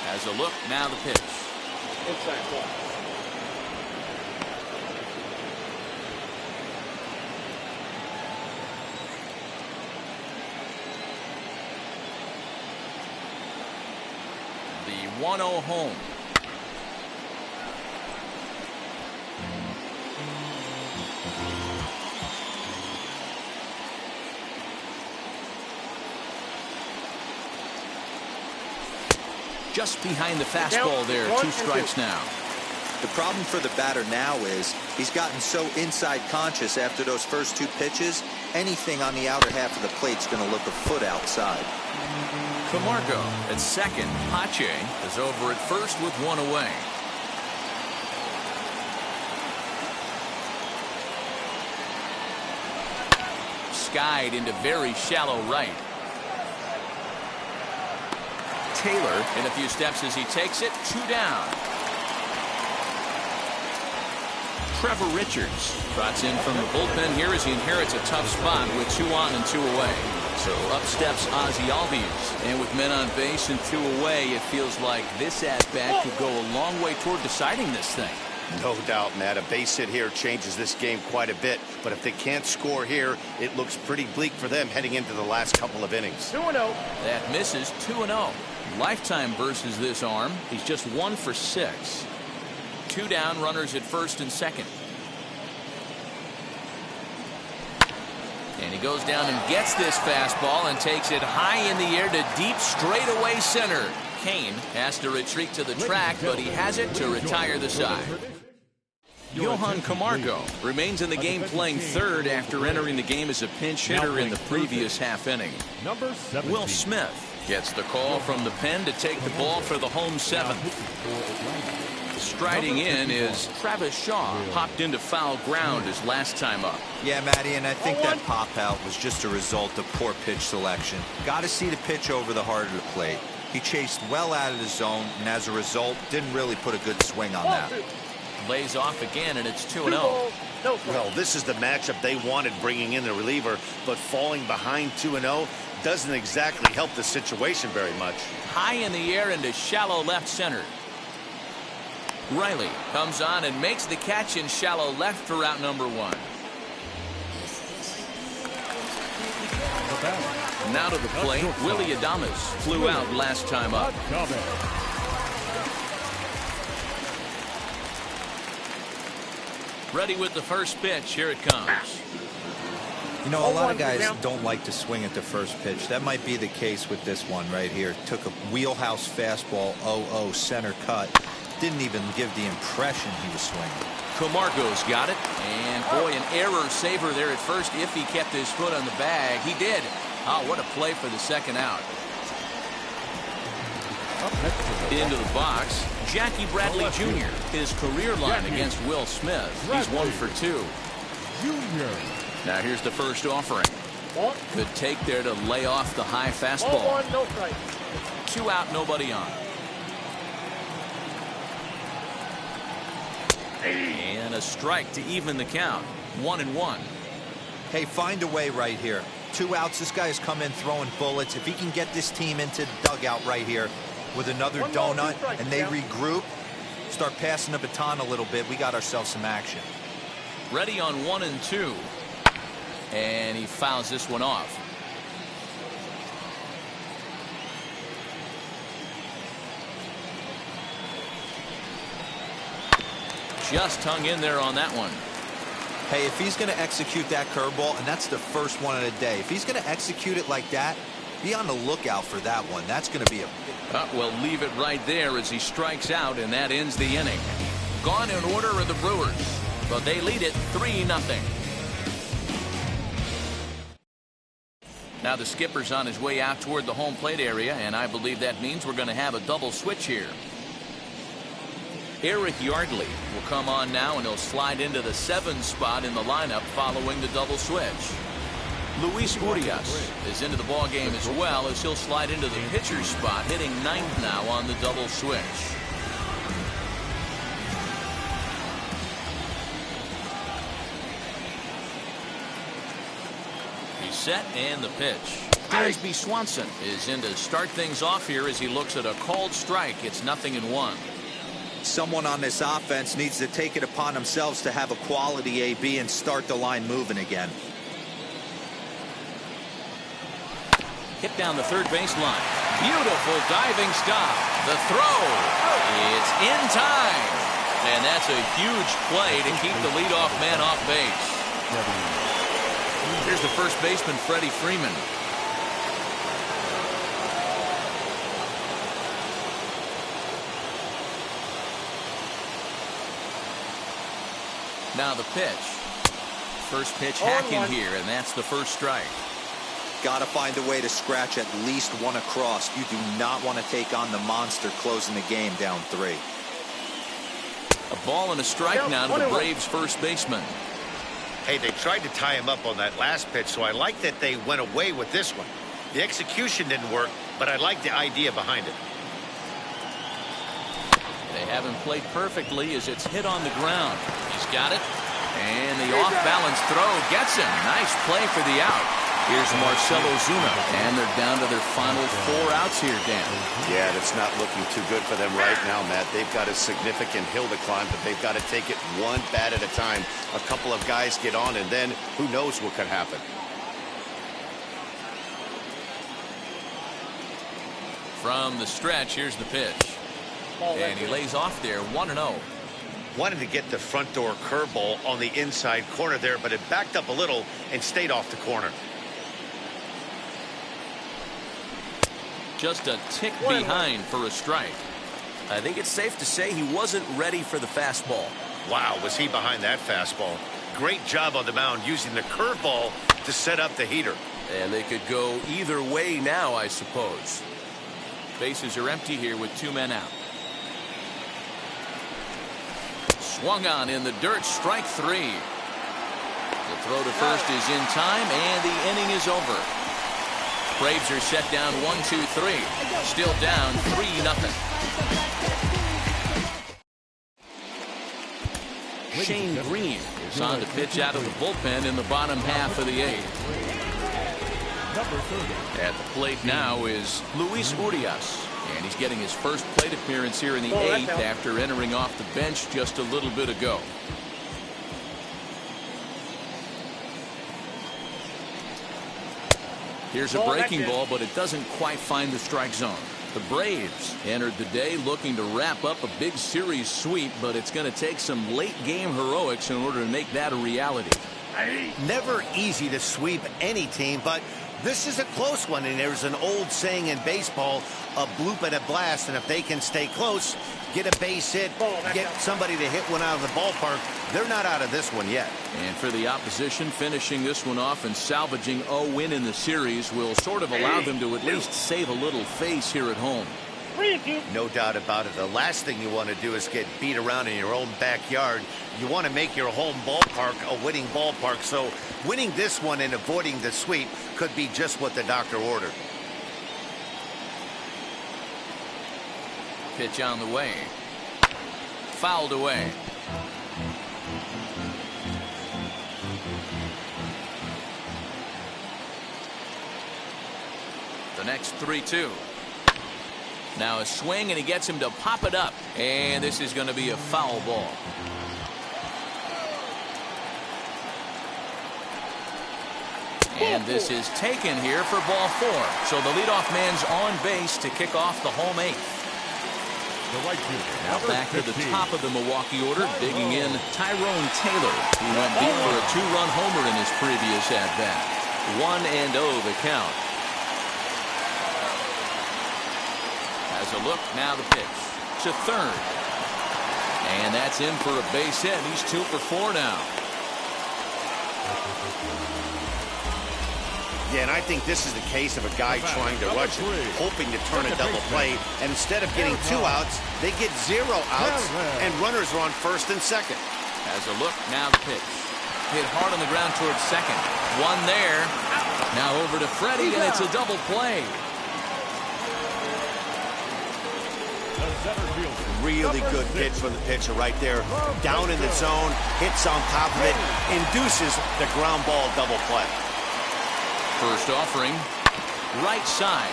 As a look, now the pitch. Inside ball. The 1-0 home. Just behind the fastball there. 2 strikes now. The problem for the batter now is he's gotten so inside conscious after those first 2 pitches. Anything on the outer half of the plate's going to look a foot outside. Camargo at second. Pache is over at first with 1 away. Skied into very shallow right. Taylor in a few steps as he takes it. 2 down. Trevor Richards trots in from the bullpen here as he inherits a tough spot with 2 on and 2 away. So up steps Ozzie Albies, and with men on base and 2 away, it feels like this at-bat could go a long way toward deciding this thing. No doubt, Matt. A base hit here changes this game quite a bit, but if they can't score here, it looks pretty bleak for them heading into the last couple of innings. 2-0. That misses. 2-0. Lifetime versus this arm. He's just 1 for 6. 2 down, runners at first and second. And he goes down and gets this fastball and takes it high in the air to deep straightaway center. Kane has to retreat to the track, but he has it to retire the side. Johan Camargo remains in the game playing third after entering the game as a pinch hitter in the previous half inning. Will Smith Gets the call from the pen to take the ball for the home seventh. Striding in is Travis Shaw. Popped into foul ground his last time up. Yeah, Matty, and I think that pop out was just a result of poor pitch selection. Got to see the pitch over the heart of the plate. He chased well out of the zone, and as a result, didn't really put a good swing on that. Lays off again, and it's 2-0. Well, this is the matchup they wanted, bringing in the reliever, but falling behind 2-0 doesn't exactly help the situation very much. High in the air into shallow left center. Riley comes on and makes the catch in shallow left for out number 1. Now to the plate, Willy Adames flew out last time up. Ready with the first pitch. Here it comes. You know, a lot of guys don't like to swing at the first pitch. That might be the case with this one right here. Took a wheelhouse fastball, 0-0 center cut. Didn't even give the impression he was swinging. Camargo's got it. And boy, an error saver there at first if he kept his foot on the bag. He did. Oh, what a play for the second out. Into the box, Jackie Bradley Jr. His career line against Will Smith. He's 1 for 2. Now here's the first offering. Good take there to lay off the high fastball. 2 out, nobody on. And a strike to even the count. 1-1. Hey, find a way right here. 2 outs. This guy has come in throwing bullets. If he can get this team into the dugout right here with another donut and they regroup, start passing the baton a little bit, we got ourselves some action. Ready on 1 and 2. And he fouls this one off. Just hung in there on that one. Hey, if he's going to execute that curveball, and that's the first one of the day, if he's going to execute it like that, be on the lookout for that one. That's going to be a... Well, leave it right there as he strikes out, and that ends the inning. Gone in order are the Brewers, but they lead it 3-0. Now the skipper's on his way out toward the home plate area, and I believe that means we're going to have a double switch here. Eric Yardley will come on now, and he'll slide into the 7 spot in the lineup following the double switch. Luis Urias is into the ball game as well, as he'll slide into the pitcher spot, hitting 9th now on the double switch. He's set, and the pitch. Dansby Swanson is in to start things off here as he looks at a called strike. It's 0-1. Someone on this offense needs to take it upon themselves to have a quality AB and start the line moving again. Hit down the third baseline. Beautiful diving stop. The throw. It's in time. And that's a huge play to keep the leadoff man off base. Here's the first baseman, Freddie Freeman. Now the pitch. First pitch hacking here, and that's the first strike. Got to find a way to scratch at least one across. You do not want to take on the monster closing the game down 3. A ball and a strike now to the Braves first baseman. Hey, they tried to tie him up on that last pitch, so I like that they went away with this one. The execution didn't work, but I like the idea behind it. They haven't played perfectly as it's hit on the ground. He's got it. And the off-balance throw gets him. Nice play for the out. Here's Marcell Ozuna. And they're down to their final 4 outs here, Dan. Yeah, it's not looking too good for them right now, Matt. They've got a significant hill to climb, but they've got to take it one bat at a time. A couple of guys get on, and then who knows what could happen. From the stretch, here's the pitch. And he lays off there, 1-0. Wanted to get the front door curveball on the inside corner there, but it backed up a little and stayed off the corner. Just a tick behind for a strike. I think it's safe to say he wasn't ready for the fastball. Wow, was he behind that fastball. Great job on the mound using the curveball to set up the heater. And they could go either way now, I suppose. Bases are empty here with 2 men out. Swung on in the dirt, strike 3. The throw to first is in time, and the inning is over. Braves are set down 1-2-3. Still down 3-0. Shane Green is on to pitch out of the bullpen in the bottom half of the 8th. At the plate now is Luis Urias, and he's getting his first plate appearance here in the 8th after entering off the bench just a little bit ago. Here's a breaking ball, but it doesn't quite find the strike zone. The Braves entered the day looking to wrap up a big series sweep, but it's going to take some late game heroics in order to make that a reality. Never easy to sweep any team, but this is a close one, and there's an old saying in baseball, a bloop and a blast, and if they can stay close, get a base hit, get somebody to hit one out of the ballpark, they're not out of this one yet. And for the opposition, finishing this one off and salvaging a win in the series will sort of allow them to at least save a little face here at home. No doubt about it. The last thing you want to do is get beat around in your own backyard. You want to make your home ballpark a winning ballpark. So winning this one and avoiding the sweep could be just what the doctor ordered. Pitch on the way. Fouled away. The next 3-2. Now a swing, and he gets him to pop it up. And this is going to be a foul ball. And this is taken here for ball 4. So the leadoff man's on base to kick off the home 8th. Now back to the top of the Milwaukee order, digging in Tyrone Taylor, who went deep for a 2-run homer in his previous at-bat. 1-0 the count. Has a look, now the pitch to third. And that's in for a base hit. He's 2 for 4 now. Yeah, and I think this is the case of a guy trying to rush it, hoping to turn a double play, and instead of getting 2 outs, they get 0 outs, and runners are on first and second. Has a look, now the pitch. Hit hard on the ground towards second. One there. Now over to Freddie, and it's a double play. Really good pitch from the pitcher right there. Down in the zone, hits on top of it, induces the ground ball double play. First offering, right side.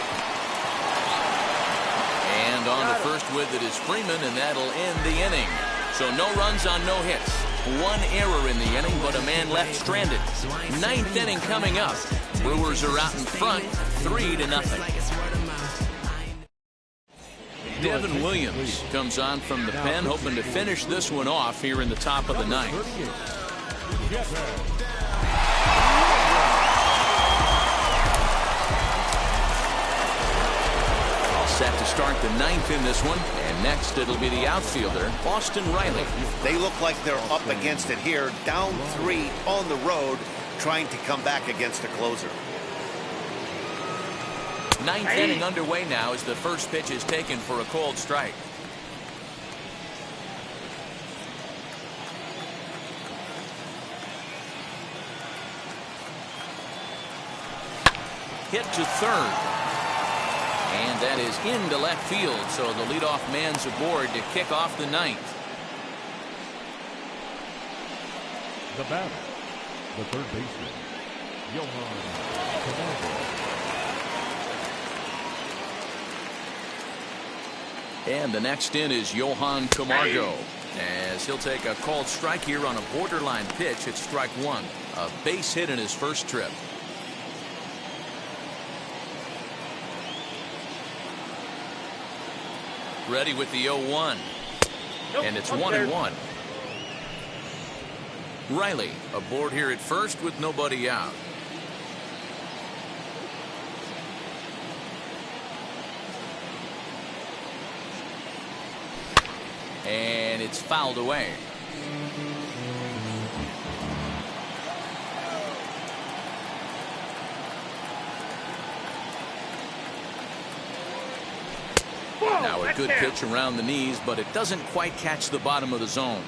And on to first with it is Freeman, and that'll end the inning. So no runs on no hits. 1 error in the inning, but a man left stranded. 9th inning coming up. Brewers are out in front, 3-0. Devin Williams comes on from the pen, hoping to finish this one off here in the top of the 9th. Set to start the 9th in this one, and next it'll be the outfielder, Austin Riley. They look like they're up against it here, down 3 on the road, trying to come back against the closer. 9th inning underway now as the first pitch is taken for a called strike. Hit to third. And that is into left field, so the leadoff man's aboard to kick off the 9th. The batter, the third baseman, Yohan Camargo. And the next in is Yohan Camargo, as he'll take a called strike here on a borderline pitch at strike 1. A base hit in his first trip. Ready with the 0-1. And it's 1-1. Riley aboard here at first with nobody out. And it's fouled away. good pitch around the knees, but it doesn't quite catch the bottom of the zone.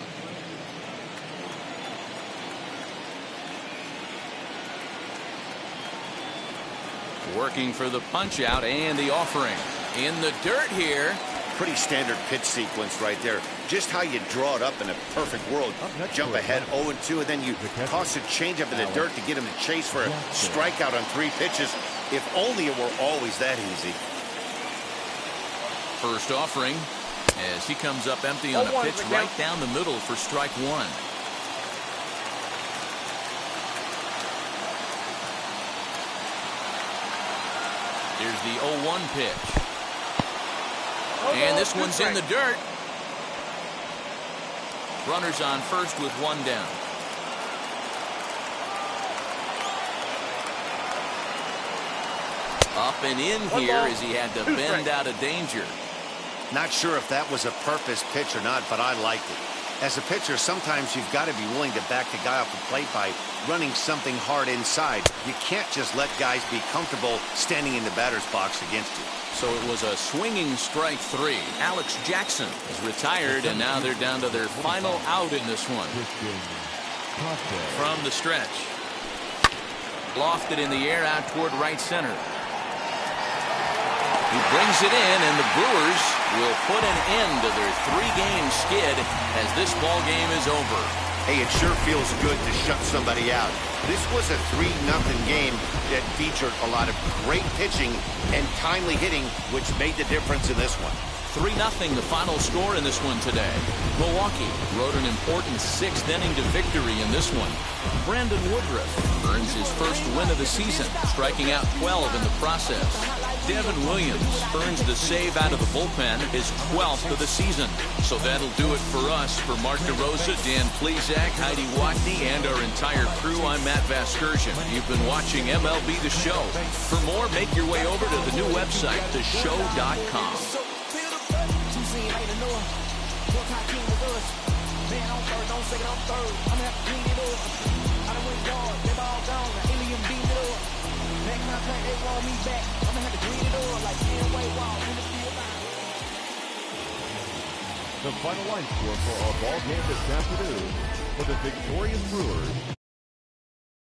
Working for the punch out and the offering. In the dirt here. Pretty standard pitch sequence right there. Just how you draw it up in a perfect world. Jump ahead 0-2, and then you toss a changeup in the dirt to get him to chase for a strikeout on 3 pitches. If only it were always that easy. First offering as he comes up empty on a pitch right down the middle for strike 1. Here's the 0-1 pitch. And this one's in the dirt. Runners on first with 1 down. Up and in here as he had to bend out of danger. Not sure if that was a purpose pitch or not, but I liked it. As a pitcher, sometimes you've got to be willing to back the guy off the plate by running something hard inside. You can't just let guys be comfortable standing in the batter's box against you. So it was a swinging strike 3. Alex Jackson is retired, and now they're down to their final out in this one. From the stretch. Lofted in the air out toward right center. He brings it in, and the Brewers will put an end to their 3-game skid as this ball game is over. Hey, it sure feels good to shut somebody out. This was a 3-0 game that featured a lot of great pitching and timely hitting, which made the difference in this one. 3-0 the final score in this one today. Milwaukee rode an important 6th inning to victory in this one. Brandon Woodruff earns his first win of the season, striking out 12 in the process. Devin Williams earns the save out of the bullpen, his 12th of the season. So that'll do it for us. For Mark DeRosa, Dan Plesac, Heidi Watney, and our entire crew, I'm Matt Vasgersian. You've been watching MLB The Show. For more, make your way over to the new website, theshow.com. The final line score for our ball game this afternoon for the victorious Brewers.